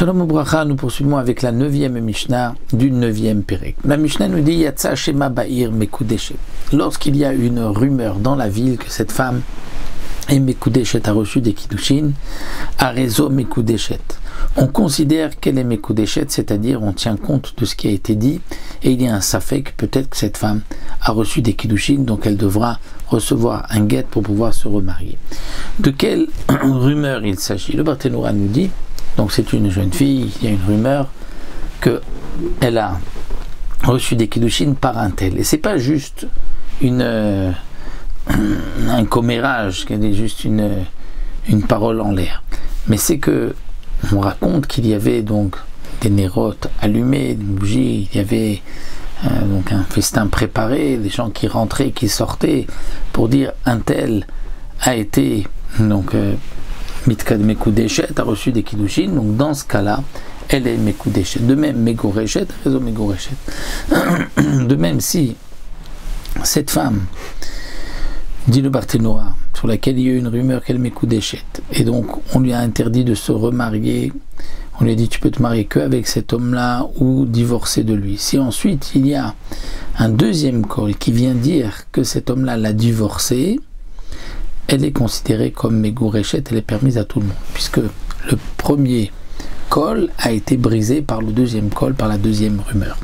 Shalom Ubracha, nous poursuivons avec la 9e Mishnah du 9e Pérec. La Mishnah nous dit Yatsa Shema Ba'ir Mekudeshet. Lorsqu'il y a une rumeur dans la ville que cette femme est Mekudeshet, a reçu des Kiddushin, Arezo Mekudeshet. On considère qu'elle est Mekudeshet, c'est-à-dire on tient compte de ce qui a été dit, et il y a un safek, peut-être que cette femme a reçu des Kiddushin, donc elle devra recevoir un guet pour pouvoir se remarier. De quelle rumeur il s'agit? Le Barthénoura nous dit, donc c'est une jeune fille, il y a une rumeur qu'elle a reçu des Kiddushin par un tel. Et c'est pas juste un commérage, qu'elle est juste une parole en l'air. Mais c'est que on raconte qu'il y avait donc des nérotes allumées, des bougies, il y avait donc un festin préparé, des gens qui rentraient, qui sortaient pour dire un tel a été donc Mitkad Mekudeshet, a reçu des Kiddushin, donc dans ce cas-là, elle est Mekudeshet. De même, Megoreshet, Rezo Megoreshet. De même, si cette femme, dit le Barthénoura, sur laquelle il y a eu une rumeur qu'elle est Mekudeshet, et donc on lui a interdit de se remarier, on lui a dit tu peux te marier qu'avec cet homme-là ou divorcer de lui. Si ensuite il y a un deuxième col qui vient dire que cet homme-là l'a divorcé, elle est considérée comme Megoreshet, elle est permise à tout le monde, puisque le premier col a été brisé par le deuxième col, par la deuxième rumeur.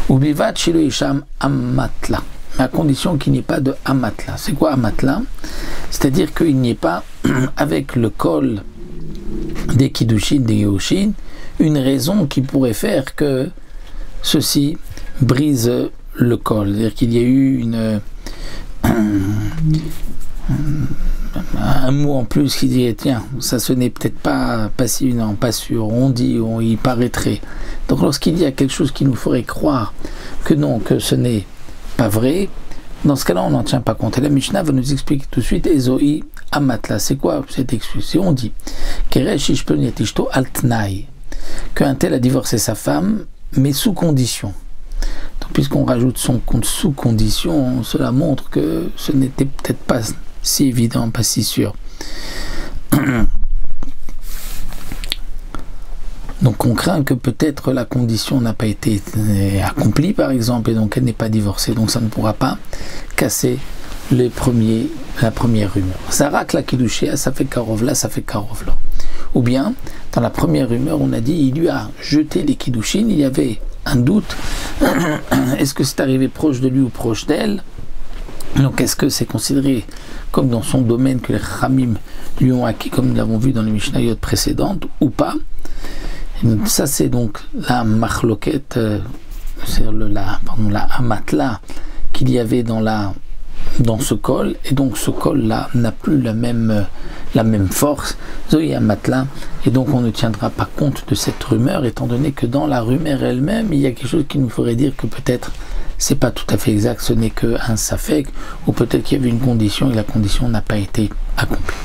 Ubivat Shilo Isham Amatla, à condition qu'il n'y ait pas de Amatla. C'est quoi Amatla? C'est-à-dire qu'il n'y ait pas, avec le col des Kiddushin, des Yehushin, une raison qui pourrait faire que ceci brise le col. C'est-à-dire qu'il y a eu un mot en plus qui dit tiens, ça ce n'est peut-être pas si, non, pas sûr, on dit, il paraîtrait. Donc lorsqu'il y a quelque chose qui nous ferait croire que non, que ce n'est pas vrai, dans ce cas-là on n'en tient pas compte. Et la Mishnah va nous expliquer tout de suite Ezoi Amatla. C'est quoi cette excuse? Si on dit Keresh Ishpon Yatishto Altnai, qu'un tel a divorcé sa femme mais sous condition. Donc puisqu'on rajoute son compte sous condition, cela montre que ce n'était peut-être pas si évident, pas si sûr. Donc on craint que peut-être la condition n'a pas été accomplie par exemple, et donc elle n'est pas divorcée, donc ça ne pourra pas casser la première rumeur. Zarak la Kiddushia, ça fait Karovla, ça fait Karovla. Ou bien, dans la première rumeur, on a dit il lui a jeté les Kiddushin, il y avait un doute, est-ce que c'est arrivé proche de lui ou proche d'elle? Donc est-ce que c'est considéré comme dans son domaine que les Khamim lui ont acquis, comme nous l'avons vu dans les Mishnayot précédentes, ou pas? Ça c'est donc la Machloket, c'est la Amatla qu'il y avait dans ce col, et donc ce col-là n'a plus la même force, Zoï Amatla, et donc on ne tiendra pas compte de cette rumeur, étant donné que dans la rumeur elle-même, il y a quelque chose qui nous ferait dire que peut-être c'est pas tout à fait exact, ce n'est qu'un safek, ou peut-être qu'il y avait une condition et la condition n'a pas été accomplie.